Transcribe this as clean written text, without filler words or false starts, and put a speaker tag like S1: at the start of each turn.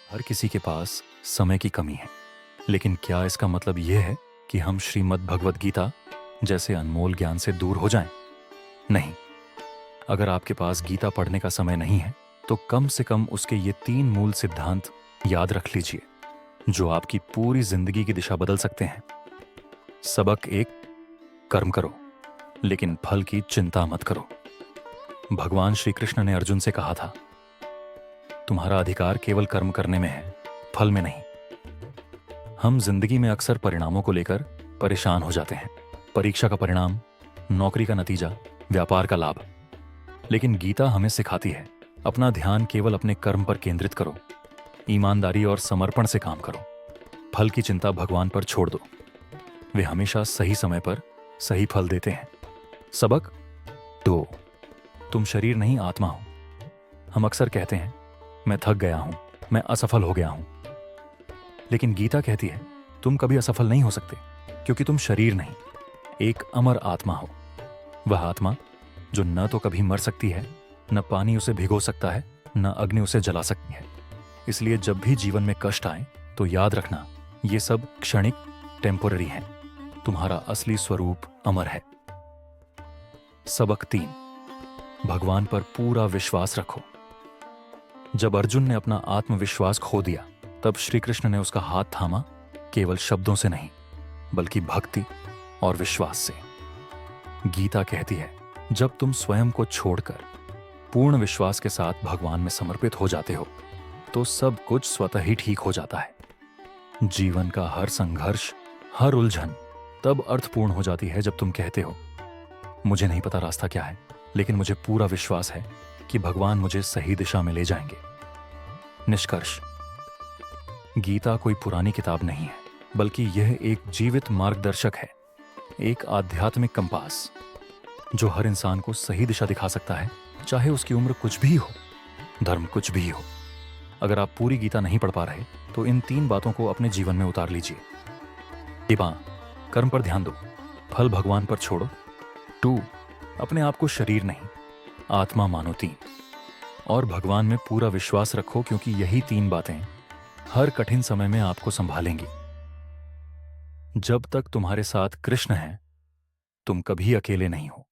S1: हर किसी के पास समय की कमी है, लेकिन क्या इसका मतलब यह है कि हम श्रीमद् भगवद गीता जैसे अनमोल ज्ञान से दूर हो जाएं? नहीं। अगर आपके पास गीता पढ़ने का समय नहीं है, तो कम से कम उसके ये 3 मूल सिद्धांत याद रख लीजिए, जो आपकी पूरी जिंदगी की दिशा बदल सकते हैं। सबक 1, कर्म करो, लेकिन फल की चिंता मत करो। भगवान श्री कृष्ण ने अर्जुन से कहा था, तुम्हारा अधिकार केवल कर्म करने में है, फल में नहीं। हम जिंदगी में अक्सर परिणामों को लेकर परेशान हो जाते हैं। परीक्षा का परिणाम, नौकरी का नतीजा, व्यापार का लाभ। लेकिन गीता हमें सिखाती है, अपना ध्यान केवल अपने कर्म पर केंद्रित करो, ईमानदारी और समर्पण से काम करो। फल की चिंता भगवान पर छोड़ दो, वे हमेशा सही समय पर सही फल देते हैं। सबक 2, तुम शरीर नहीं आत्मा हो। हम अक्सर कहते हैं, मैं थक गया हूं, मैं असफल हो गया हूं। लेकिन गीता कहती है, तुम कभी असफल नहीं हो सकते, क्योंकि तुम शरीर नहीं, एक अमर आत्मा हो। वह आत्मा जो न तो कभी मर सकती है, न पानी उसे भिगो सकता है, न अग्नि उसे जला सकती है। इसलिए जब भी जीवन में कष्ट आए, तो याद रखना, ये सब क्षणिक, टेम्पोररी है। तुम्हारा असली स्वरूप अमर है। सबक 3, भगवान पर पूरा विश्वास रखो। जब अर्जुन ने अपना आत्मविश्वास खो दिया, तब श्री कृष्ण ने उसका हाथ थामा, केवल शब्दों से नहीं, बल्कि भक्ति और विश्वास से। गीता कहती है, जब तुम स्वयं को छोड़कर पूर्ण विश्वास के साथ भगवान में समर्पित हो जाते हो, तो सब कुछ स्वतः ही ठीक हो जाता है। जीवन का हर संघर्ष, हर उलझन तब अर्थपूर्ण हो जाती है जब तुम कहते हो, मुझे नहीं पता रास्ता क्या है, लेकिन मुझे पूरा विश्वास है कि भगवान मुझे सही दिशा में ले जाएंगे। निष्कर्ष, गीता कोई पुरानी किताब नहीं है, बल्कि यह एक जीवित मार्गदर्शक है, एक आध्यात्मिक कंपास, जो हर इंसान को सही दिशा दिखा सकता है, चाहे उसकी उम्र कुछ भी हो, धर्म कुछ भी हो। अगर आप पूरी गीता नहीं पढ़ पा रहे, तो इन 3 बातों को अपने जीवन में उतार लीजिए। 1, कर्म पर ध्यान दो, फल भगवान पर छोड़ो। 2, अपने आप को शरीर नहीं, आत्मा मानो। 3, और भगवान में पूरा विश्वास रखो, क्योंकि यही 3 बातें हर कठिन समय में आपको संभालेंगी। जब तक तुम्हारे साथ कृष्ण हैं, तुम कभी अकेले नहीं हो।